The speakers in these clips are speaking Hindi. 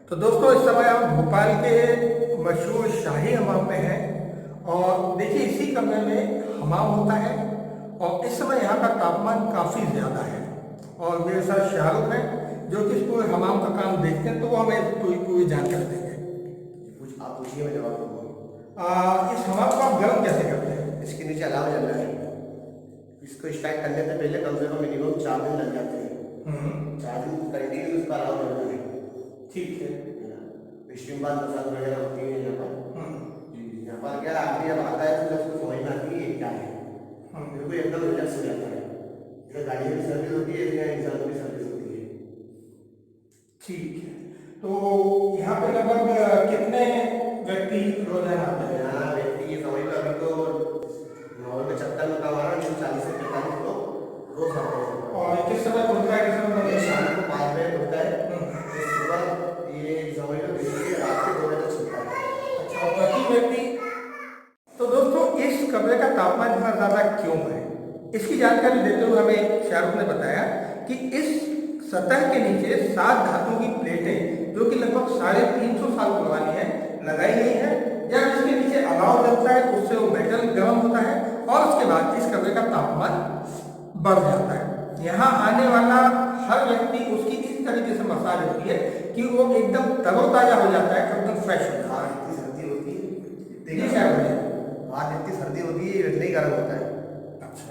तो दोस्तों इस समय हम भोपाल के मशहूर शाही हमाम में हैं और देखिए इसी कमरे में हमाम होता है और इस समय यहाँ का तापमान काफ़ी ज़्यादा है और मेरे साथ शाहरुख है जो कि इस पूरे हमाम का काम देखते हैं तो वो हमें पूरी पूरी जानकारी देंगे। कुछ आप पूछिए, मैं जवाब दूंगा। इस हमाम को आप गर्म कैसे करते हैं? इसके नीचे अलाव जल रहा है। इसको स्टार्ट करने से पहले कम से कम मिनिमम 4 दिन लग जाते हैं। 4 दिन कंटिन्यू इसका अलाव जल रहा है। ठीक है। स्टीम बात मसाज वगैरह होती है यहाँ पर। यहाँ पर क्या आदमी जब आता है तो जब उसको समझ में आती है ये क्या है, बिल्कुल एकदम रिलैक्स हो जाता है। जैसे गाड़ी में सर्विस होती है या इंसान की सर्विस होती है। ठीक है, तो यहाँ पे लगभग कितने व्यक्ति रोजाना आते हैं? यहाँ व्यक्ति ये समझ लो अभी तो 975 में कमा रहा है, 40 से 45 लोग रोज आते हैं। और किस समय खुलता है, किस समय ये शाम को 5 बजे खुलता है, सुबह ये समझ लो देखिए रात के 2 बजे तक चलता है। अच्छा, प्रति व्यक्ति। तो दोस्तों इस कमरे का तापमान इतना ज़्यादा क्यों है, इसकी जानकारी देते हुए हमें शाहरुख ने बताया कि इस सतह के नीचे 7 धातु की प्लेटें जो कि लगभग 350 साल पुरानी है लगाई गई है। जब इसके नीचे अलाव जलता है तो उससे वो मेटल गर्म होता है और उसके बाद इस कमरे का तापमान बढ़ जाता है। यहाँ आने वाला हर व्यक्ति उसकी इस तरीके से मसाज होती है कि वो एकदम तरोताजा हो जाता है, एकदम फ्रेश हो जाता है। इतनी सर्दी होती है, आज इतनी सर्दी होती है इतनी गर्म होता है।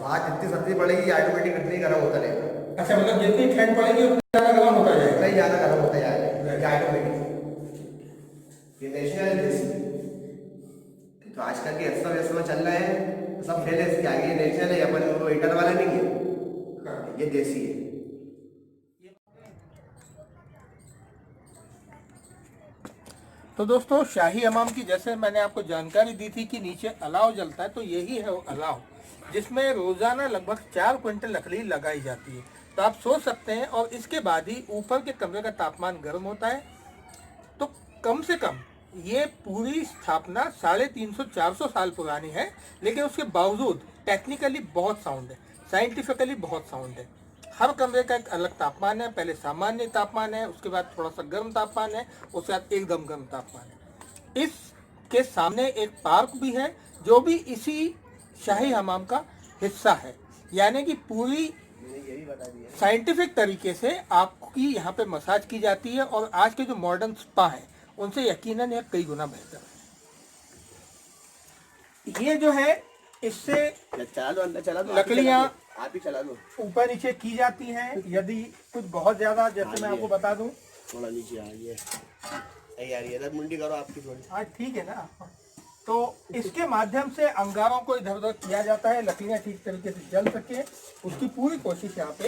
आज जितनी सर्दी पड़ेगी ऑटोमेटिक इतनी गर्म होता रहेगा। अच्छा, मतलब जितनी ठंड पड़ेगी उतना ज़्यादा गर्म होता जाएगा। इतना ही ज़्यादा गर्म होता जाएगा ऑटोमेटिक। ये नेशनल देसी तो आजकल के अस्त व्यस्त में चल रहे हैं, सब फेल है इसके आगे। नेशनल है, अपन वो हीटर वाला नहीं है, ये देसी है। तो दोस्तों शाही हमाम की जैसे मैंने आपको जानकारी दी थी कि नीचे अलाव जलता है, तो यही है वो अलाव जिसमें रोजाना लगभग 4 क्विंटल लकड़ी लगाई जाती है। तो आप सोच सकते हैं, और इसके बाद ही ऊपर के कमरे का तापमान गर्म होता है। तो कम से कम ये पूरी स्थापना 350-400 साल पुरानी है, लेकिन उसके बावजूद टेक्निकली बहुत साउंड है, साइंटिफिकली बहुत साउंड है। हर कमरे का एक अलग तापमान है, पहले सामान्य तापमान है, उसके बाद थोड़ा सा गर्म तापमान है, उसके बाद एकदम गर्म तापमान है। इसके सामने एक पार्क भी है जो भी इसी शाही हमाम का हिस्सा है, यानी कि पूरी साइंटिफिक तरीके से आपकी यहाँ पे मसाज की जाती है और आज के जो मॉडर्न स्पा है उनसे यकीनन यह कई गुना बेहतर है। ये जो है इससे चला दो अंदर, चला दो, लकड़ियाँ आप ही चला दो। ऊपर नीचे की जाती हैं। यदि कुछ बहुत ज्यादा, जैसे मैं आपको बता दूं, थोड़ा नीचे आ गया यार, ये मुंडी करो आपकी थोड़ी। हाँ ठीक है ना। तो इसके माध्यम से अंगारों को इधर उधर किया जाता है, लकड़ियाँ ठीक तरीके से जल सके, उसकी पूरी कोशिश यहाँ पे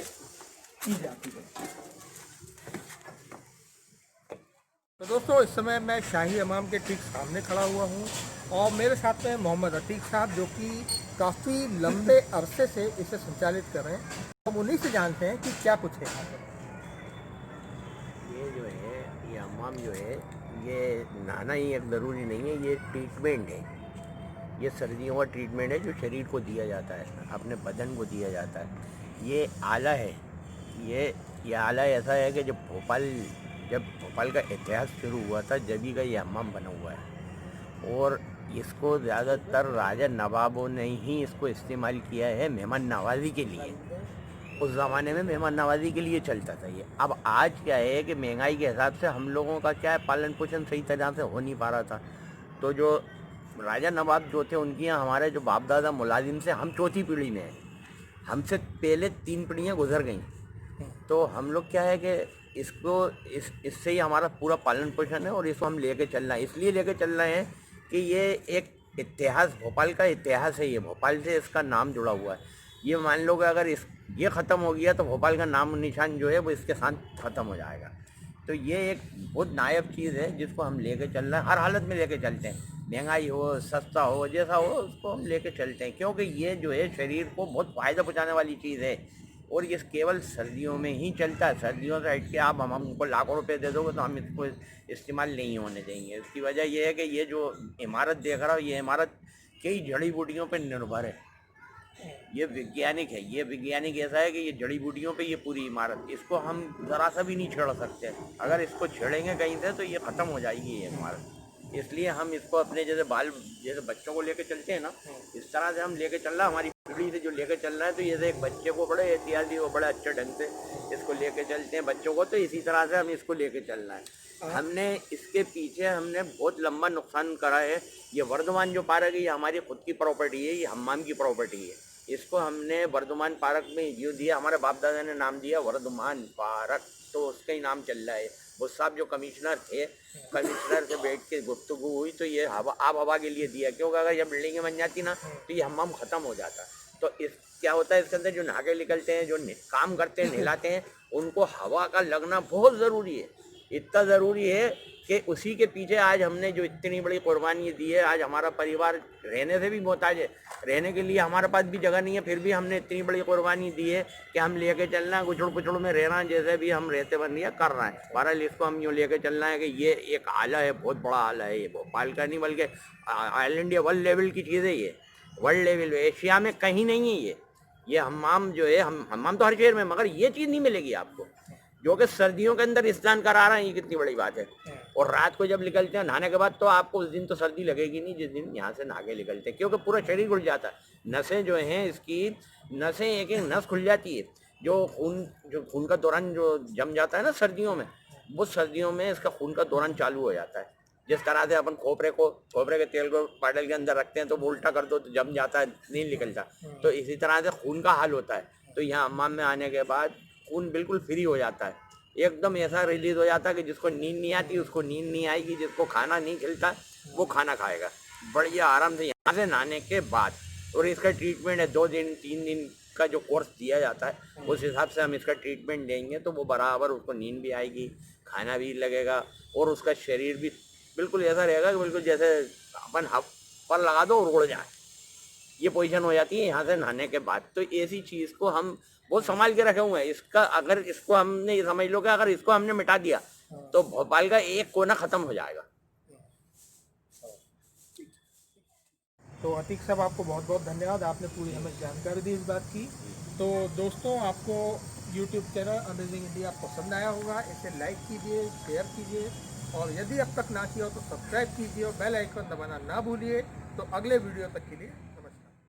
की जाती है। तो दोस्तों इस समय मैं शाही हमाम के ठीक सामने खड़ा हुआ हूँ और मेरे साथ में मोहम्मद अतीक साहब जो कि काफ़ी लंबे अरसे से इसे संचालित कर रहे हैं। हम उन्हीं से जानते हैं कि क्या कुछ है। ये जो है, ये हमाम जो है, ये नहाना ही एक ज़रूरी नहीं है, ये ट्रीटमेंट है। ये सर्दियों का ट्रीटमेंट है जो शरीर को दिया जाता है, अपने बदन को दिया जाता है। ये आला है, ये आला ऐसा है कि जब भोपाल का इतिहास शुरू हुआ था जभी का ये हमाम बना हुआ है और इसको ज़्यादातर राजा नवाबों ने ही इसको इस्तेमाल किया है मेहमान नवाजी के लिए। उस ज़माने में मेहमान नवाजी के लिए चलता था ये। अब आज क्या है कि महंगाई के हिसाब से हम लोगों का क्या है, पालन पोषण सही तरह से हो नहीं पा रहा था। तो जो राजा नवाब जो थे उनकी यहाँ हमारे जो बाप दादा मुलाजिम से हम चौथी पीढ़ी में हैं, हमसे पहले 3 पीढ़ियाँ गुजर गई। तो हम लोग क्या है कि इससे ही हमारा पूरा पालन पोषण है और इसको हम लेके चल रहे हैं। इसलिए लेके चल रहे हैं कि ये एक इतिहास, भोपाल का इतिहास है, ये भोपाल से इसका नाम जुड़ा हुआ है। ये मान लो कि अगर ये ख़त्म हो गया तो भोपाल का नाम निशान जो है वो इसके साथ ख़त्म हो जाएगा। तो ये एक बहुत नायाब चीज़ है जिसको हम लेके चल रहे हैं, हर हालत में लेके चलते हैं, महंगाई हो, सस्ता हो, जैसा हो उसको हम लेके चलते हैं, क्योंकि ये जो है शरीर को बहुत फ़ायदा पहुँचाने वाली चीज़ है और ये केवल सर्दियों में ही चलता है। सर्दियों से हट के आप हमको लाखों रुपए दे दोगे तो हम इसको इस्तेमाल नहीं होने देंगे। इसकी वजह यह है कि ये जो इमारत देख रहा हो, ये इमारत कई जड़ी बूटियों पर निर्भर है। ये वैज्ञानिक है। ये वैज्ञानिक ऐसा है कि ये जड़ी बूटियों पे ये पूरी इमारत, इसको हम ज़रा सा भी नहीं छेड़ सकते। अगर इसको छेड़ेंगे कहीं से तो ये ख़त्म हो जाएगी ये इमारत। इसलिए हम इसको अपने जैसे बच्चों को लेके चलते हैं ना, इस तरह से हम लेके चल रहा है, हमारी पीढ़ी से जो लेके चल रहा है। तो जैसे एक बच्चे को बड़े एहतियाती और बड़े अच्छे ढंग से इसको लेके चलते हैं बच्चों को, तो इसी तरह से हम इसको लेके चलना है। हमने इसके पीछे हमने बहुत लंबा नुकसान करा है। ये वर्धमान जो पार्क है ये हमारी खुद की प्रॉपर्टी है, ये हम्माम की प्रॉपर्टी है। इसको हमने वर्धमान पार्क में जो दिया, हमारे बाप दादा ने नाम दिया वर्धमान पार्क, तो उसका ही नाम चल रहा है। वो साहब जो कमिश्नर थे, कमिश्नर से बैठ के गुफ्तगू हुई तो ये हवा के लिए दिया, क्योंकि अगर ये बिल्डिंगें बन जाती ना तो ये हम्माम ख़त्म हो जाता। तो इस क्या होता है, इसके अंदर जो नहाके निकलते हैं, जो काम करते हैं, नहलाते हैं, उनको हवा का लगना बहुत ज़रूरी है। इतना ज़रूरी है कि उसी के पीछे आज हमने जो इतनी बड़ी कुर्बानी दी है। आज हमारा परिवार रहने से भी मोहताज है, रहने के लिए हमारे पास भी जगह नहीं है, फिर भी हमने इतनी बड़ी कुर्बानी दी है कि हम लेके चलना है, गुचड़ पुचड़ में रहना है, जैसे भी हम रहते बन रही कर रहे हैं। बहरहाल इसको हम यूँ लेके चलना है कि ये एक आला है, बहुत बड़ा आला है। ये भोपाल का नहीं बल्कि ऑल इंडिया वर्ल्ड लेवल की चीज़ है। ये वर्ल्ड लेवल एशिया में कहीं नहीं है। ये हम्माम जो है, हम्माम तो हर शहर में, मगर ये चीज़ नहीं मिलेगी आपको, जो कि सर्दियों के अंदर स्नान करा रहे हैं। ये कितनी बड़ी बात है। और रात को जब निकलते हैं नहाने के बाद, तो आपको उस दिन तो सर्दी लगेगी नहीं जिस दिन यहाँ से नहा के निकलते हैं, क्योंकि पूरा शरीर खुल जाता है। नसें जो हैं इसकी, नसें एक एक नस खुल जाती है। जो खून का दौरान जो जम जाता है ना सर्दियों में, वो सर्दियों में इसका खून का दौरान चालू हो जाता है। जिस तरह से अपन खोपरे के तेल को पाटल के अंदर रखते हैं तो वो उल्टा कर दो तो जम जाता है, नहीं निकलता, तो इसी तरह से खून का हाल होता है। तो यहाँ हम्माम में आने के बाद खून बिल्कुल फ्री हो जाता है, एकदम ऐसा रिलीज हो जाता है कि जिसको नींद नहीं आती उसको नींद नहीं आएगी, जिसको खाना नहीं खिलता वो खाना खाएगा बढ़िया आराम से यहाँ से नहाने के बाद। और इसका ट्रीटमेंट है 2 दिन 3 दिन का जो कोर्स दिया जाता है, उस हिसाब से हम इसका ट्रीटमेंट देंगे तो वो बराबर उसको नींद भी आएगी, खाना भी लगेगा, और उसका शरीर भी बिल्कुल ऐसा रहेगा कि बिल्कुल जैसे अपन हफ पर लगा दो और उड़ जाए, ये पोजीशन हो जाती है यहाँ से नहाने के बाद। तो ऐसी चीज़ को हम बहुत संभाल के रखे हुए हैं। इसका अगर इसको हमने, ये समझ लो कि अगर इसको हमने मिटा दिया तो भोपाल का एक कोना ख़त्म हो जाएगा। तो अतीक साहब आपको बहुत बहुत धन्यवाद, आपने पूरी हमें जानकारी दी इस बात की। तो दोस्तों, आपको YouTube चैनल अमेजिंग इंडिया पसंद आया होगा, इसे लाइक कीजिए, शेयर कीजिए, और यदि अब तक ना किया हो तो सब्सक्राइब कीजिए और बेल आइकन दबाना ना भूलिए। तो अगले वीडियो तक के लिए